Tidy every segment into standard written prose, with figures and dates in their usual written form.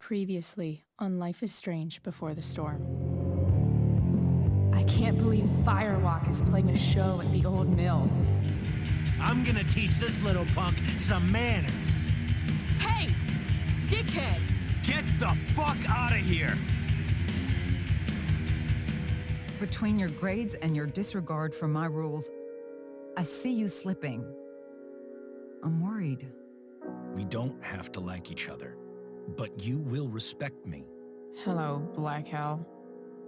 Previously on Life is Strange Before the Storm. I can't believe Firewalk is playing a show at the old mill. I'm gonna teach this little punk some manners. Hey! Dickhead! Get the fuck out of here! Between your grades and your disregard for my rules, I see you slipping. I'm worried. We don't have to like each other, but you will respect me. Hello, Black Hell.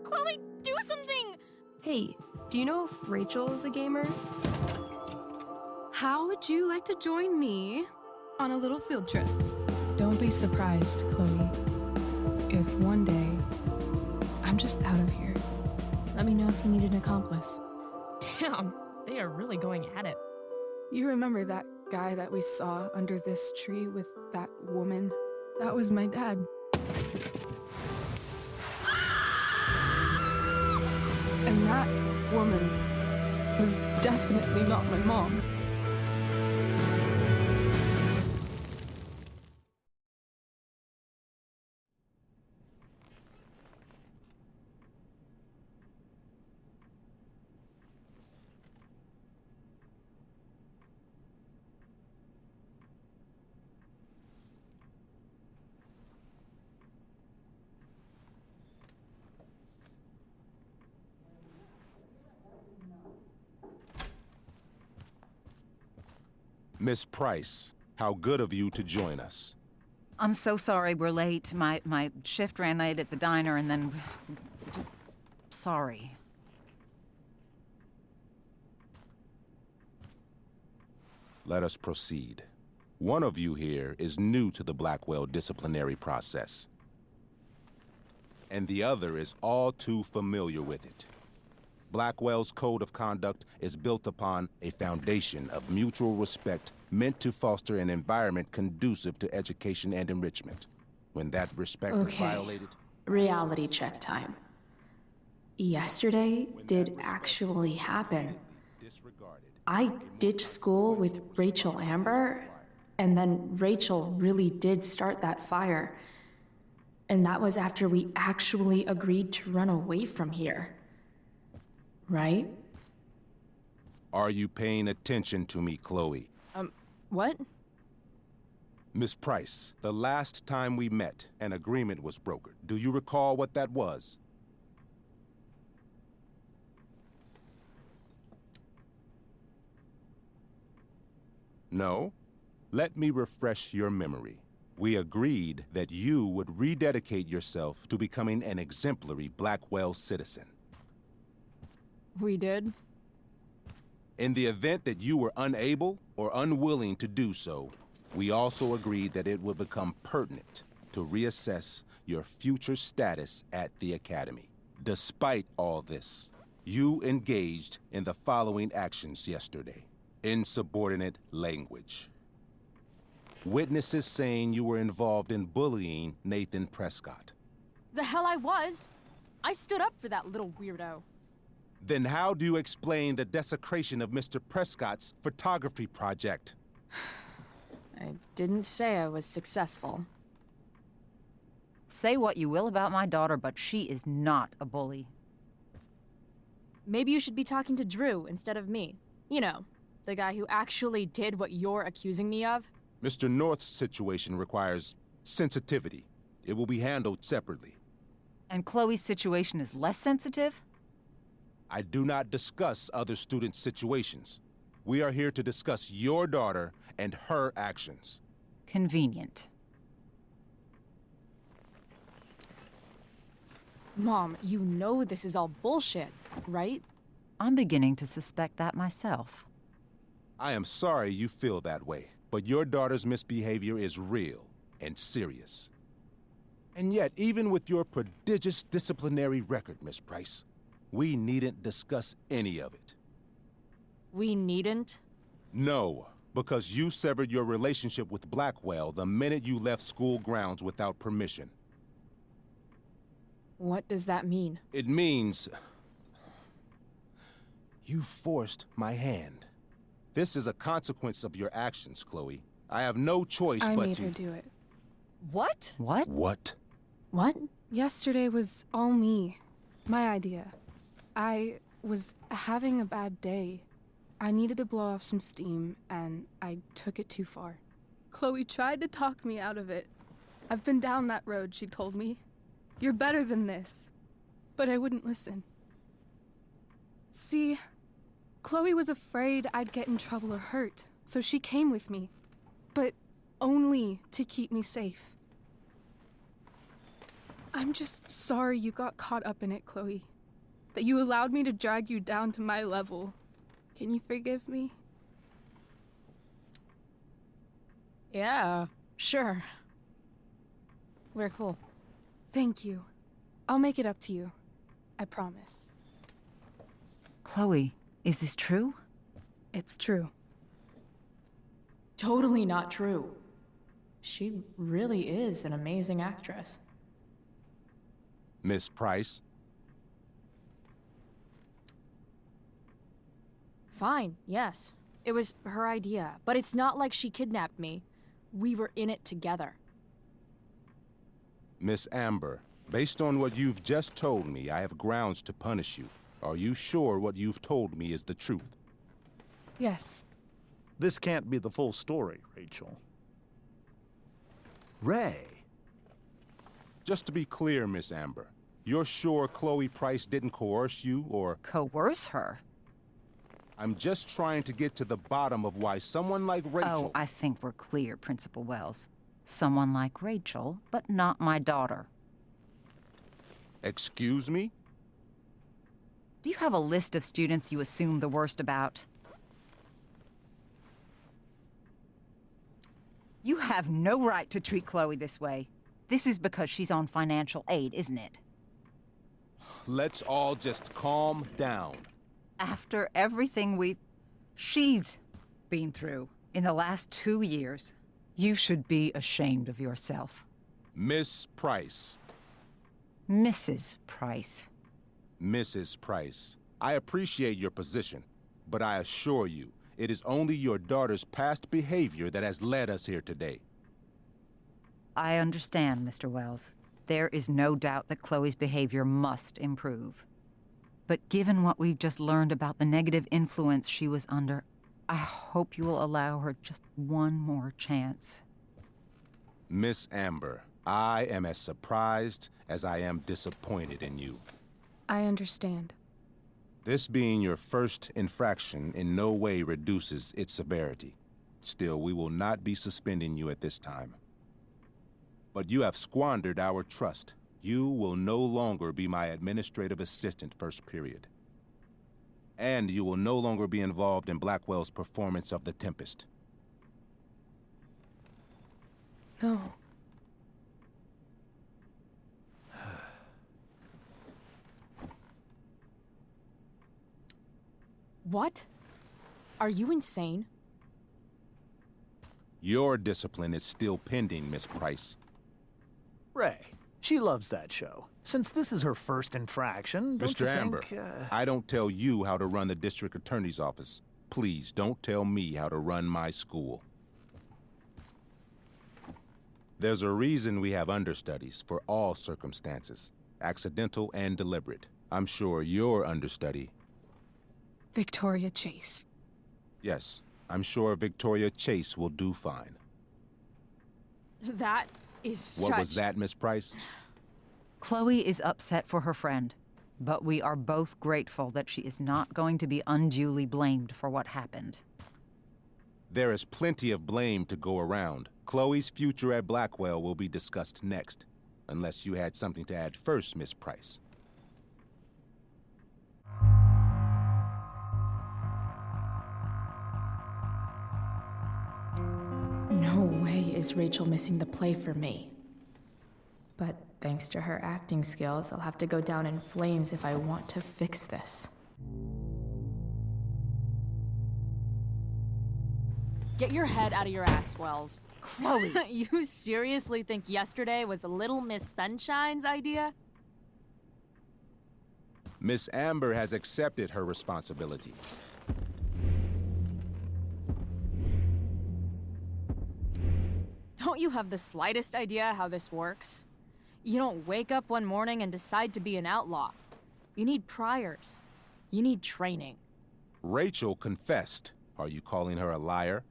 Chloe, do something! Hey, do you know if Rachel is a gamer? How would you like to join me on a little field trip? Don't be surprised, Chloe, if one day I'm just out of here. Let me know if you need an accomplice. Damn, they are really going at it. You remember that guy that we saw under this tree with that woman? That was my dad. And that woman was definitely not my mom. Miss Price, how good of you to join us. I'm so sorry we're late. My shift ran late at the diner and then... just... sorry. Let us proceed. One of you here is new to the Blackwell disciplinary process, and the other is all too familiar with it. Blackwell's code of conduct is built upon a foundation of mutual respect meant to foster an environment conducive to education and enrichment. When that respect is violated... Reality check time. Yesterday did actually happen. I ditched school with Rachel Amber, and then Rachel really did start that fire. And that was after we actually agreed to run away from here. Right? Are you paying attention to me, Chloe? What? Miss Price, the last time we met, an agreement was brokered. Do you recall what that was? No? Let me refresh your memory. We agreed that you would rededicate yourself to becoming an exemplary Blackwell citizen. We did? In the event that you were unable or unwilling to do so, we also agreed that it would become pertinent to reassess your future status at the Academy. Despite all this, you engaged in the following actions yesterday. Insubordinate language. Witnesses saying you were involved in bullying Nathan Prescott. The hell I was! I stood up for that little weirdo. Then how do you explain the desecration of Mr. Prescott's photography project? I didn't say I was successful. Say what you will about my daughter, but she is not a bully. Maybe you should be talking to Drew instead of me. You know, the guy who actually did what you're accusing me of. Mr. North's situation requires sensitivity. It will be handled separately. And Chloe's situation is less sensitive? I do not discuss other students' situations. We are here to discuss your daughter and her actions. Convenient. Mom, you know this is all bullshit, right? I'm beginning to suspect that myself. I am sorry you feel that way, but your daughter's misbehavior is real and serious. And yet, even with your prodigious disciplinary record, Miss Price, we needn't discuss any of it. We needn't? No, because you severed your relationship with Blackwell the minute you left school grounds without permission. What does that mean? It means... you forced my hand. This is a consequence of your actions, Chloe. I have no choice I but made to... her do it. What? What? What? What? Yesterday was all me. My idea. I was having a bad day. I needed to blow off some steam, and I took it too far. Chloe tried to talk me out of it. I've been down that road, she told me. You're better than this. But I wouldn't listen. See, Chloe was afraid I'd get in trouble or hurt, so she came with me. But only to keep me safe. I'm just sorry you got caught up in it, Chloe. That you allowed me to drag you down to my level. Can you forgive me? Yeah, sure. We're cool. Thank you. I'll make it up to you. I promise. Chloe, is this true? It's true. Totally not true. She really is an amazing actress. Miss Price, Fine, yes. It was her idea, but it's not like she kidnapped me. We were in it together. Miss Amber, based on what you've just told me, I have grounds to punish you. Are you sure what you've told me is the truth? Yes. This can't be the full story, Rachel. Ray. Just to be clear, Miss Amber, you're sure Chloe Price didn't coerce you, or... Coerce her? I'm just trying to get to the bottom of why someone like Rachel... Oh, I think we're clear, Principal Wells. Someone like Rachel, but not my daughter. Excuse me? Do you have a list of students you assume the worst about? You have no right to treat Chloe this way. This is because she's on financial aid, isn't it? Let's all just calm down. After everything she's been through in the last 2 years, you should be ashamed of yourself. Miss Price. Mrs. Price. Mrs. Price, I appreciate your position, but I assure you, it is only your daughter's past behavior that has led us here today. I understand, Mr. Wells. There is no doubt that Chloe's behavior must improve. But given what we've just learned about the negative influence she was under, I hope you will allow her just one more chance. Miss Amber, I am as surprised as I am disappointed in you. I understand. This being your first infraction in no way reduces its severity. Still, we will not be suspending you at this time. But you have squandered our trust. You will no longer be my administrative assistant first period. And you will no longer be involved in Blackwell's performance of The Tempest. No. What? Are you insane? Your discipline is still pending, Miss Price. Ray. She loves that show. Since this is her first infraction, don't Mr. you Amber, think, I don't tell you how to run the district attorney's office. Please don't tell me how to run my school. There's a reason we have understudies for all circumstances, accidental and deliberate. I'm sure your understudy... Victoria Chase. Yes, I'm sure Victoria Chase will do fine. That is What was that, Miss Price? Chloe is upset for her friend, but we are both grateful that she is not going to be unduly blamed for what happened. There is plenty of blame to go around. Chloe's future at Blackwell will be discussed next. Unless you had something to add first, Miss Price. No way is Rachel missing the play for me. But thanks to her acting skills, I'll have to go down in flames if I want to fix this. Get your head out of your ass, Wells. Chloe! You seriously think yesterday was Little Miss Sunshine's idea? Miss Amber has accepted her responsibility. Don't you have the slightest idea how this works? You don't wake up one morning and decide to be an outlaw. You need priors. You need training. Rachel confessed. Are you calling her a liar?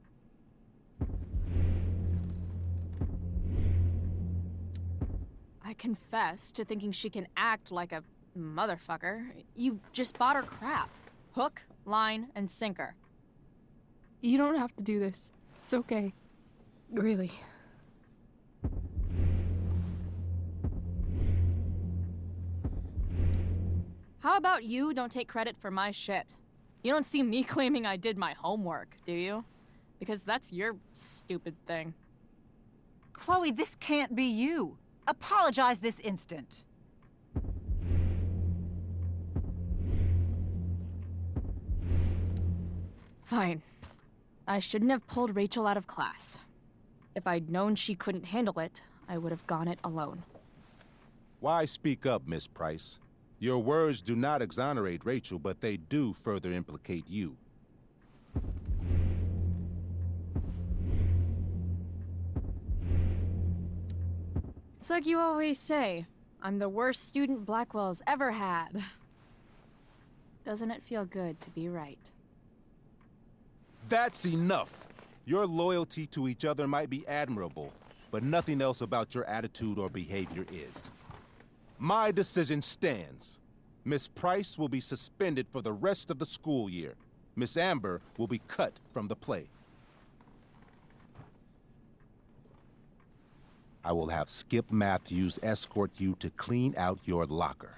I confess to thinking she can act like a motherfucker. You just bought her crap. Hook, line, and sinker. You don't have to do this. It's okay. Really. How about you don't take credit for my shit? You don't see me claiming I did my homework, do you? Because that's your stupid thing. Chloe, this can't be you. Apologize this instant. Fine. I shouldn't have pulled Rachel out of class. If I'd known she couldn't handle it, I would have gone it alone. Why speak up, Miss Price? Your words do not exonerate Rachel, but they do further implicate you. It's like you always say, I'm the worst student Blackwell's ever had. Doesn't it feel good to be right? That's enough. Your loyalty to each other might be admirable, but nothing else about your attitude or behavior is. My decision stands. Miss Price will be suspended for the rest of the school year. Miss Amber will be cut from the play. I will have Skip Matthews escort you to clean out your locker.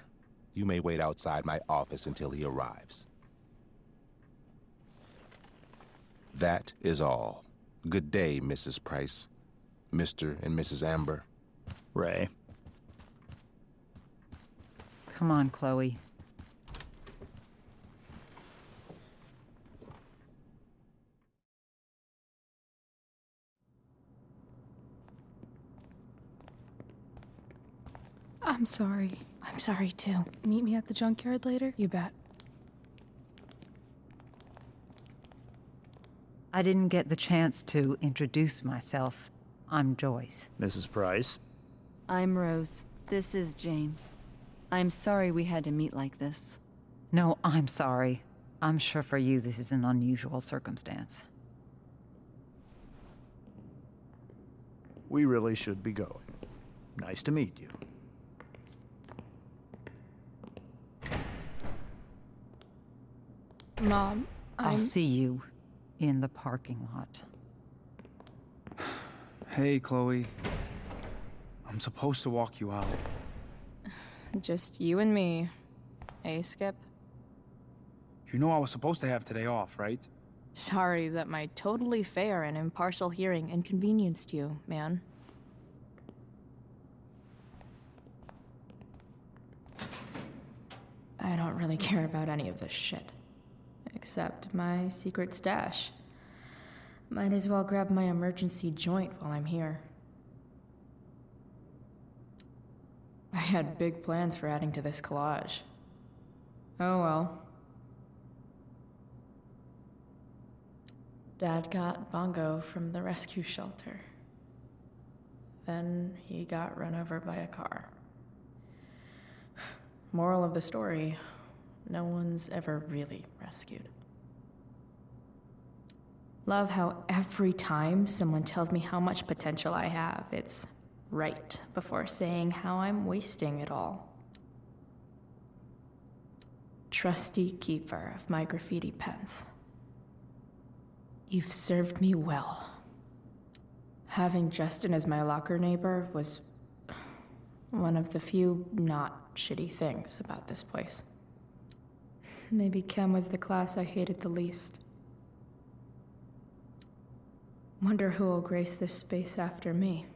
You may wait outside my office until he arrives. That is all. Good day, Mrs. Price. Mr. and Mrs. Amber. Ray. Come on, Chloe. I'm sorry. I'm sorry too. Meet me at the junkyard later? You bet. I didn't get the chance to introduce myself. I'm Joyce. Mrs. Price. I'm Rose. This is James. I'm sorry we had to meet like this. No, I'm sorry. I'm sure for you this is an unusual circumstance. We really should be going. Nice to meet you. Mom, I'll see you in the parking lot. Hey, Chloe. I'm supposed to walk you out. Just you and me. Hey, Skip? You know I was supposed to have today off, right? Sorry that my totally fair and impartial hearing inconvenienced you, man. I don't really care about any of this shit. Except my secret stash. Might as well grab my emergency joint while I'm here. I had big plans for adding to this collage. Oh well. Dad got Bongo from the rescue shelter. Then he got run over by a car. Moral of the story, no one's ever really rescued. Love how every time someone tells me how much potential I have, it's right before saying how I'm wasting it all. Trusty keeper of my graffiti pens. You've served me well. Having Justin as my locker neighbor was one of the few not shitty things about this place. Maybe Chem was the class I hated the least. Wonder who will grace this space after me.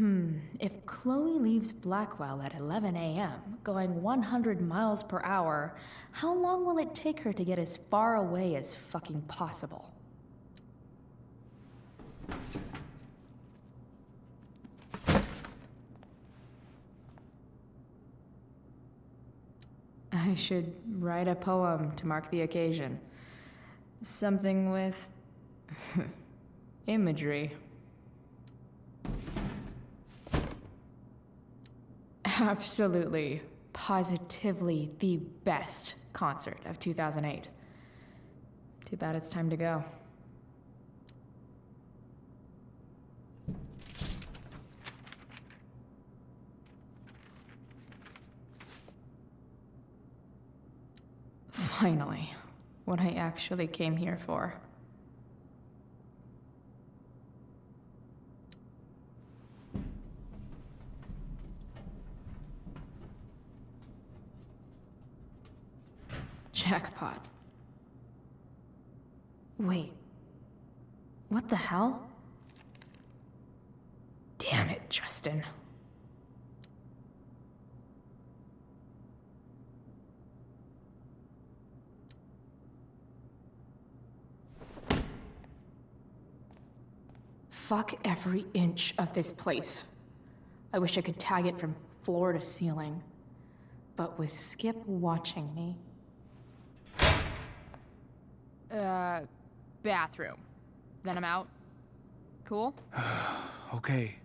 If Chloe leaves Blackwell at 11 a.m., going 100 miles per hour, how long will it take her to get as far away as fucking possible? I should write a poem to mark the occasion. Something with imagery. Absolutely, positively the best concert of 2008. Too bad it's time to go. Finally, what I actually came here for. Jackpot. Wait. What the hell? Damn it, Justin. Fuck every inch of this place. I wish I could tag it from floor to ceiling. But with Skip watching me... Bathroom. Then I'm out. Cool? Okay,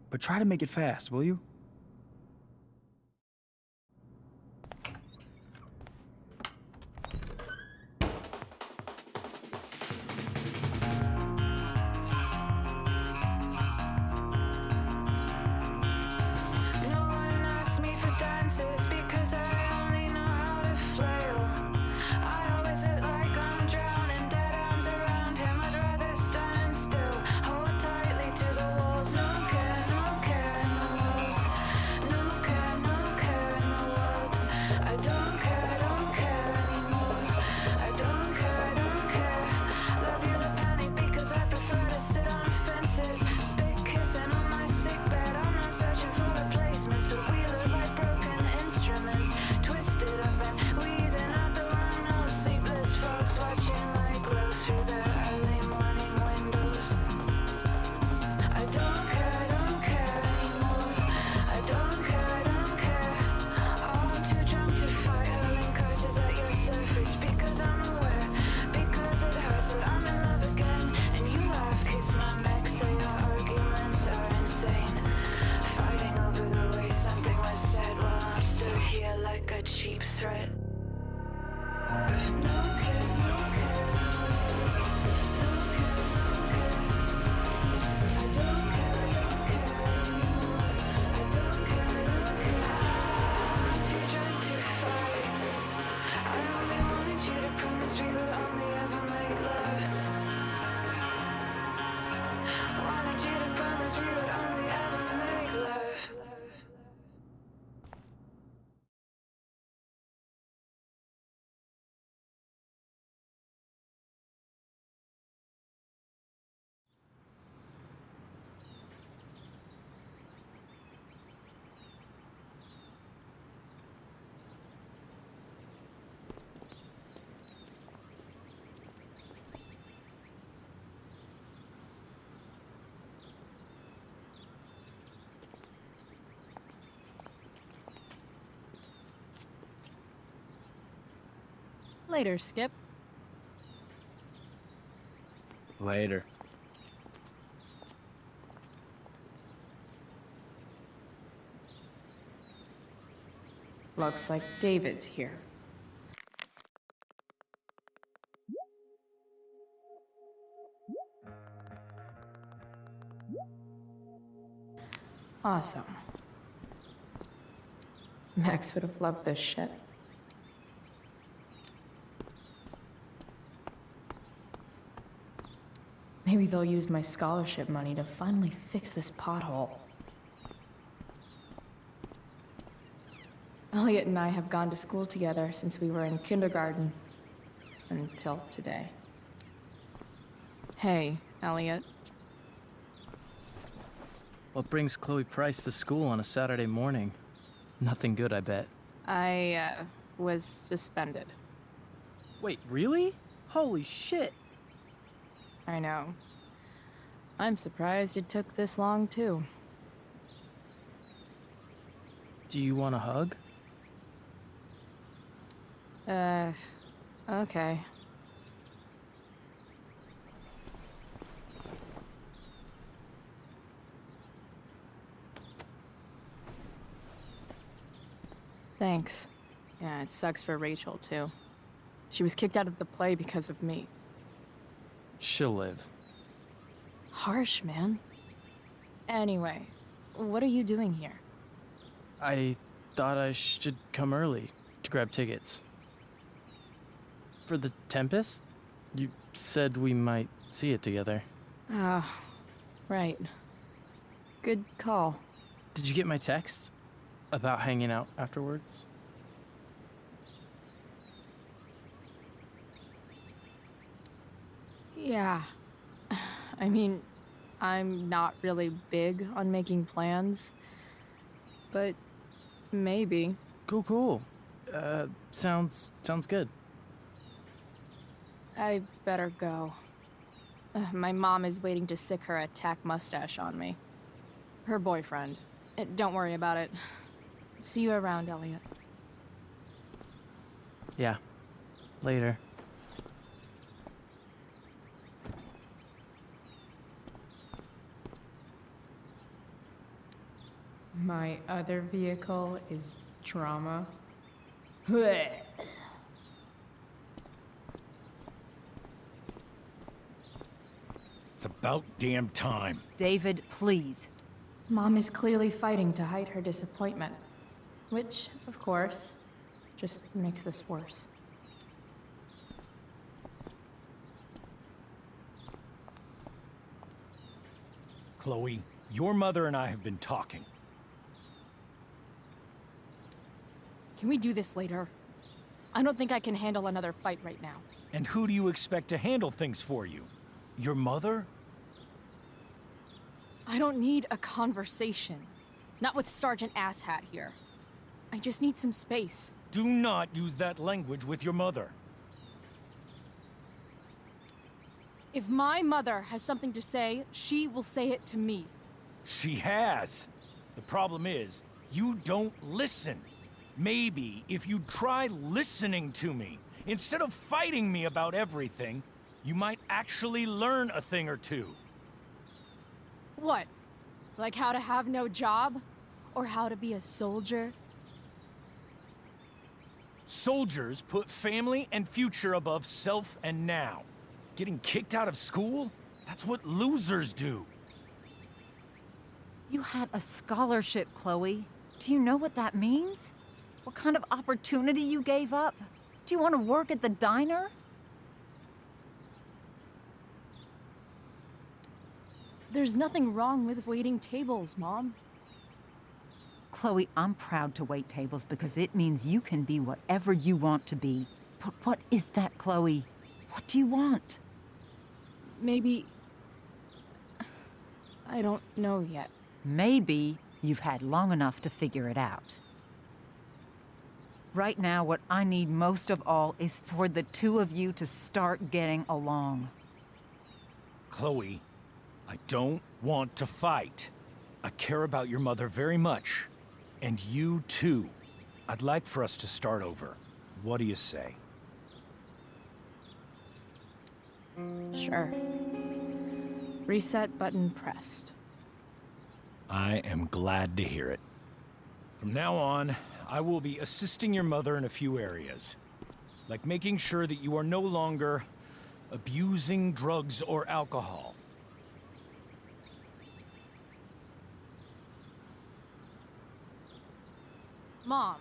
but try to make it fast, will you? Later, Skip. Later. Looks like David's here. Awesome. Max would have loved this shit. Maybe they'll use my scholarship money to finally fix this pothole. Elliot and I have gone to school together since we were in kindergarten. Until today. Hey, Elliot. What brings Chloe Price to school on a Saturday morning? Nothing good, I bet. I, was suspended. Wait, really? Holy shit! I know. I'm surprised it took this long, too. Do you want a hug? Okay. Thanks. Yeah, it sucks for Rachel, too. She was kicked out of the play because of me. She'll live. Harsh, man. Anyway, what are you doing here? I thought I should come early to grab tickets. For the Tempest? You said we might see it together. Oh, right. Good call. Did you get my text? About hanging out afterwards? Yeah. I mean, I'm not really big on making plans, but maybe. Cool. Sounds good. I better go. My mom is waiting to sick her attack mustache on me. Her boyfriend. Don't worry about it. See you around, Elliot. Yeah. Later. My other vehicle is drama. It's about damn time. David, please. Mom is clearly fighting to hide her disappointment. Which, of course, just makes this worse. Chloe, your mother and I have been talking. Can we do this later? I don't think I can handle another fight right now. And who do you expect to handle things for you? Your mother? I don't need a conversation. Not with Sergeant Asshat here. I just need some space. Do not use that language with your mother. If my mother has something to say, she will say it to me. She has. The problem is, you don't listen. Maybe if you'd try listening to me, instead of fighting me about everything, you might actually learn a thing or two. What? Like how to have no job? Or how to be a soldier? Soldiers put family and future above self and now. Getting kicked out of school? That's what losers do. You had a scholarship, Chloe. Do you know what that means? What kind of opportunity you gave up? Do you want to work at the diner? There's nothing wrong with waiting tables, Mom. Chloe, I'm proud to wait tables because it means you can be whatever you want to be. But what is that, Chloe? What do you want? Maybe... I don't know yet. Maybe you've had long enough to figure it out. Right now, what I need most of all is for the two of you to start getting along. Chloe, I don't want to fight. I care about your mother very much. And you too. I'd like for us to start over. What do you say? Sure. Reset button pressed. I am glad to hear it. From now on, I will be assisting your mother in a few areas. Like making sure that you are no longer abusing drugs or alcohol. Mom.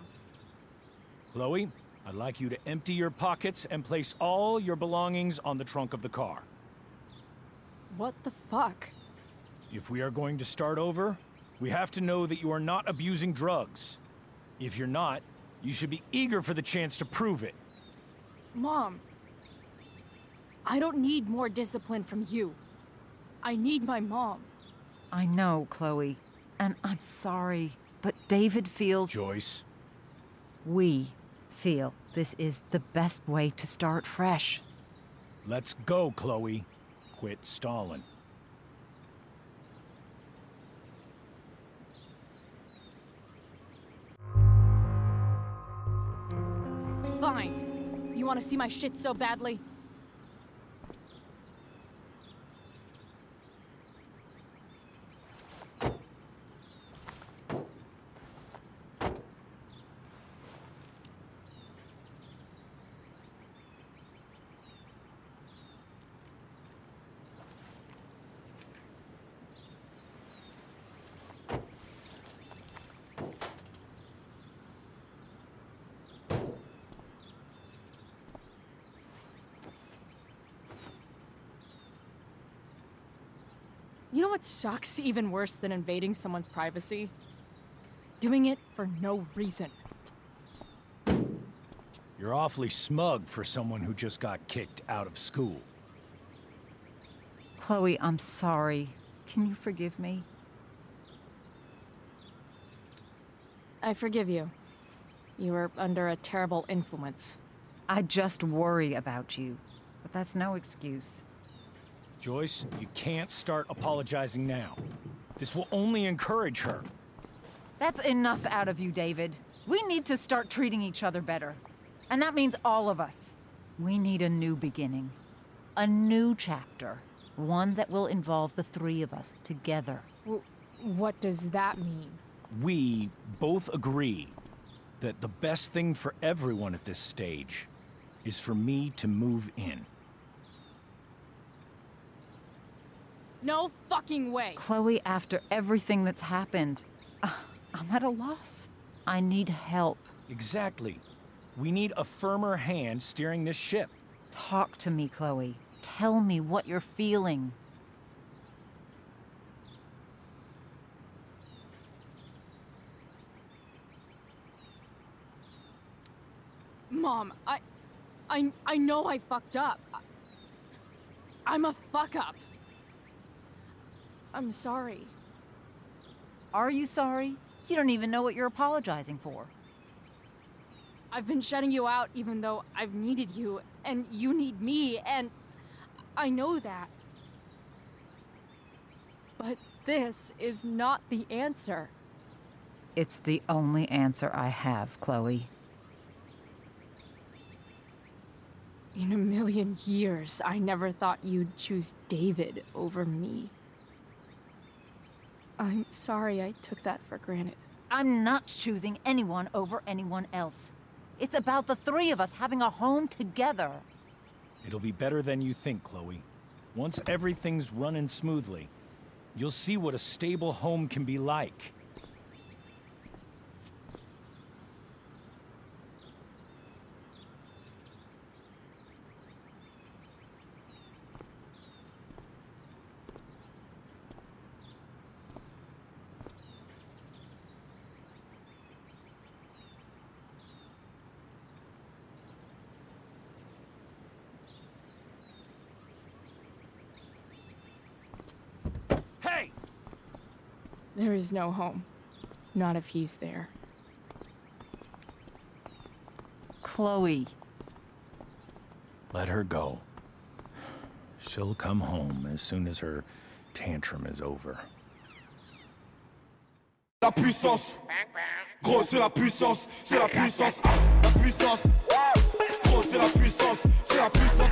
Chloe, I'd like you to empty your pockets and place all your belongings on the trunk of the car. What the fuck? If we are going to start over, we have to know that you are not abusing drugs. If you're not, you should be eager for the chance to prove it. Mom. I don't need more discipline from you. I need my mom. I know, Chloe. and I'm sorry, but David feels... Joyce. We feel this is the best way to start fresh. Let's go, Chloe. Quit stalling. Fine. You want to see my shit so badly? You know what sucks even worse than invading someone's privacy? Doing it for no reason. You're awfully smug for someone who just got kicked out of school. Chloe, I'm sorry. Can you forgive me? I forgive you. You were under a terrible influence. I just worry about you, but that's no excuse. Joyce, you can't start apologizing now. This will only encourage her. That's enough out of you, David. We need to start treating each other better. And that means all of us. We need a new beginning. A new chapter. One that will involve the three of us together. What does that mean? We both agree that the best thing for everyone at this stage is for me to move in. No fucking way! Chloe, after everything that's happened, I'm at a loss. I need help. Exactly. We need a firmer hand steering this ship. Talk to me, Chloe. Tell me what you're feeling. Mom, I know I fucked up. I'm a fuck up. I'm sorry. Are you sorry? You don't even know what you're apologizing for. I've been shutting you out even though I've needed you, and you need me, and I know that. But this is not the answer. It's the only answer I have, Chloe. In a million years, I never thought you'd choose David over me. I'm sorry I took that for granted. I'm not choosing anyone over anyone else. It's about the three of us having a home together. It'll be better than you think, Chloe. Once everything's running smoothly, you'll see what a stable home can be like. There is no home. Not if he's there. Chloe. Let her go. She'll come home as soon as her tantrum is over. La puissance. Gros, c'est la puissance. C'est la puissance. La puissance. Gros, c'est la puissance. C'est la puissance.